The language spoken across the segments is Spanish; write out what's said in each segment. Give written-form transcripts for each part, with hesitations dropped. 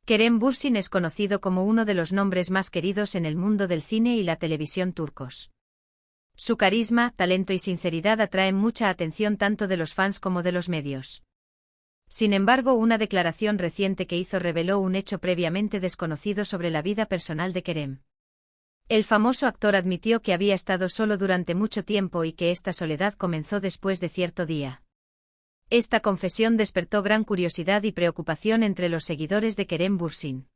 Kerem Bürsin es conocido como uno de los nombres más queridos en el mundo del cine y la televisión turcos. Su carisma, talento y sinceridad atraen mucha atención tanto de los fans como de los medios. Sin embargo, una declaración reciente que hizo reveló un hecho previamente desconocido sobre la vida personal de Kerem. El famoso actor admitió que había estado solo durante mucho tiempo y que esta soledad comenzó después de cierto día. Esta confesión despertó gran curiosidad y preocupación entre los seguidores de Kerem Bürsin.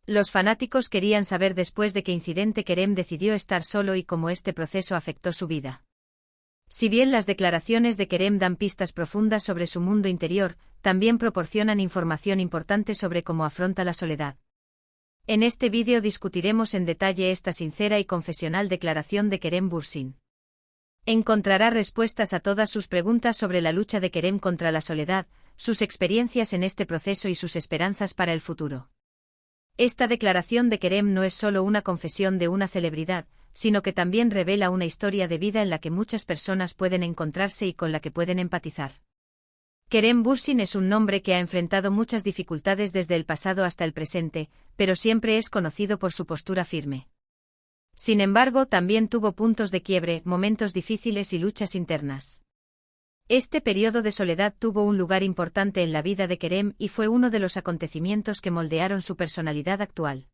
Los fanáticos querían saber después de qué incidente Kerem decidió estar solo y cómo este proceso afectó su vida. Si bien las declaraciones de Kerem dan pistas profundas sobre su mundo interior, también proporcionan información importante sobre cómo afronta la soledad. En este vídeo discutiremos en detalle esta sincera y confesional declaración de Kerem Bürsin. Encontrará respuestas a todas sus preguntas sobre la lucha de Kerem contra la soledad, sus experiencias en este proceso y sus esperanzas para el futuro. Esta declaración de Kerem no es solo una confesión de una celebridad, sino que también revela una historia de vida en la que muchas personas pueden encontrarse y con la que pueden empatizar. Kerem Bürsin es un nombre que ha enfrentado muchas dificultades desde el pasado hasta el presente, pero siempre es conocido por su postura firme. Sin embargo, también tuvo puntos de quiebre, momentos difíciles y luchas internas. Este periodo de soledad tuvo un lugar importante en la vida de Kerem y fue uno de los acontecimientos que moldearon su personalidad actual.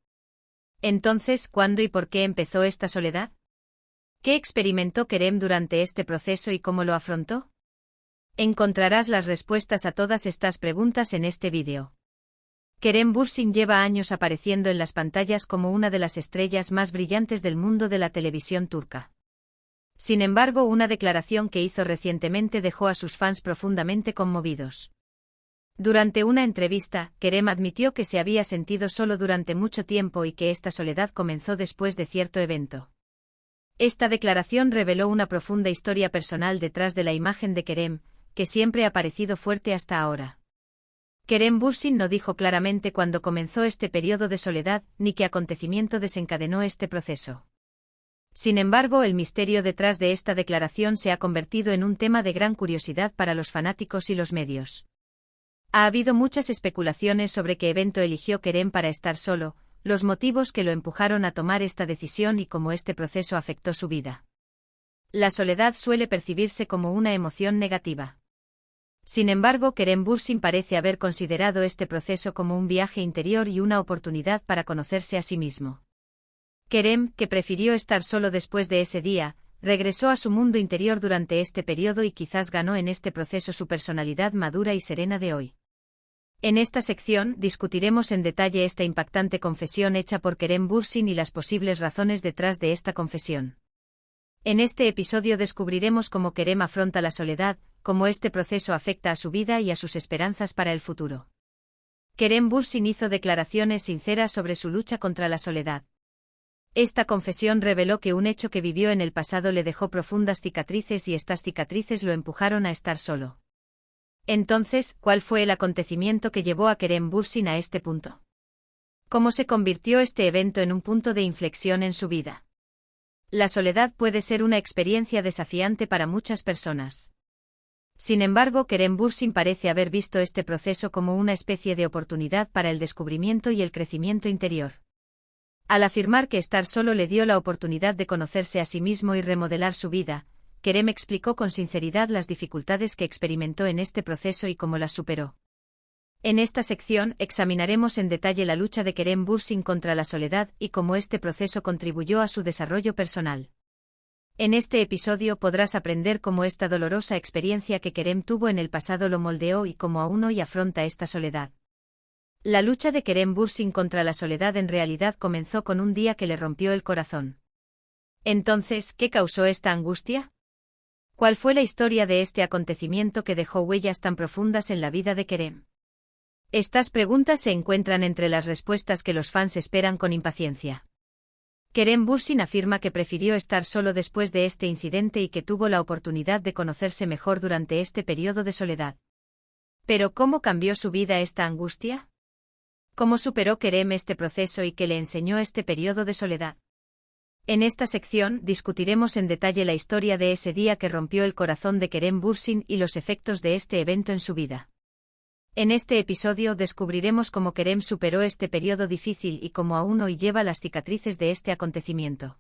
Entonces, ¿cuándo y por qué empezó esta soledad? ¿Qué experimentó Kerem durante este proceso y cómo lo afrontó? Encontrarás las respuestas a todas estas preguntas en este vídeo. Kerem Bürsin lleva años apareciendo en las pantallas como una de las estrellas más brillantes del mundo de la televisión turca. Sin embargo, una declaración que hizo recientemente dejó a sus fans profundamente conmovidos. Durante una entrevista, Kerem admitió que se había sentido solo durante mucho tiempo y que esta soledad comenzó después de cierto evento. Esta declaración reveló una profunda historia personal detrás de la imagen de Kerem, que siempre ha parecido fuerte hasta ahora. Kerem Bürsin no dijo claramente cuándo comenzó este periodo de soledad, ni qué acontecimiento desencadenó este proceso. Sin embargo, el misterio detrás de esta declaración se ha convertido en un tema de gran curiosidad para los fanáticos y los medios. Ha habido muchas especulaciones sobre qué evento eligió Kerem para estar solo, los motivos que lo empujaron a tomar esta decisión y cómo este proceso afectó su vida. La soledad suele percibirse como una emoción negativa. Sin embargo, Kerem Bürsin parece haber considerado este proceso como un viaje interior y una oportunidad para conocerse a sí mismo. Kerem, que prefirió estar solo después de ese día, regresó a su mundo interior durante este periodo y quizás ganó en este proceso su personalidad madura y serena de hoy. En esta sección discutiremos en detalle esta impactante confesión hecha por Kerem Bürsin y las posibles razones detrás de esta confesión. En este episodio descubriremos cómo Kerem afronta la soledad, cómo este proceso afecta a su vida y a sus esperanzas para el futuro. Kerem Bürsin hizo declaraciones sinceras sobre su lucha contra la soledad. Esta confesión reveló que un hecho que vivió en el pasado le dejó profundas cicatrices y estas cicatrices lo empujaron a estar solo. Entonces, ¿cuál fue el acontecimiento que llevó a Kerem Bürsin a este punto? ¿Cómo se convirtió este evento en un punto de inflexión en su vida? La soledad puede ser una experiencia desafiante para muchas personas. Sin embargo, Kerem Bürsin parece haber visto este proceso como una especie de oportunidad para el descubrimiento y el crecimiento interior. Al afirmar que estar solo le dio la oportunidad de conocerse a sí mismo y remodelar su vida, Kerem explicó con sinceridad las dificultades que experimentó en este proceso y cómo las superó. En esta sección examinaremos en detalle la lucha de Kerem Bürsin contra la soledad y cómo este proceso contribuyó a su desarrollo personal. En este episodio podrás aprender cómo esta dolorosa experiencia que Kerem tuvo en el pasado lo moldeó y cómo aún hoy afronta esta soledad. La lucha de Kerem Bürsin contra la soledad en realidad comenzó con un día que le rompió el corazón. Entonces, ¿qué causó esta angustia? ¿Cuál fue la historia de este acontecimiento que dejó huellas tan profundas en la vida de Kerem? Estas preguntas se encuentran entre las respuestas que los fans esperan con impaciencia. Kerem Bürsin afirma que prefirió estar solo después de este incidente y que tuvo la oportunidad de conocerse mejor durante este periodo de soledad. ¿Pero cómo cambió su vida esta angustia? ¿Cómo superó Kerem este proceso y qué le enseñó este periodo de soledad? En esta sección discutiremos en detalle la historia de ese día que rompió el corazón de Kerem Bürsin y los efectos de este evento en su vida. En este episodio descubriremos cómo Kerem superó este periodo difícil y cómo aún hoy lleva las cicatrices de este acontecimiento.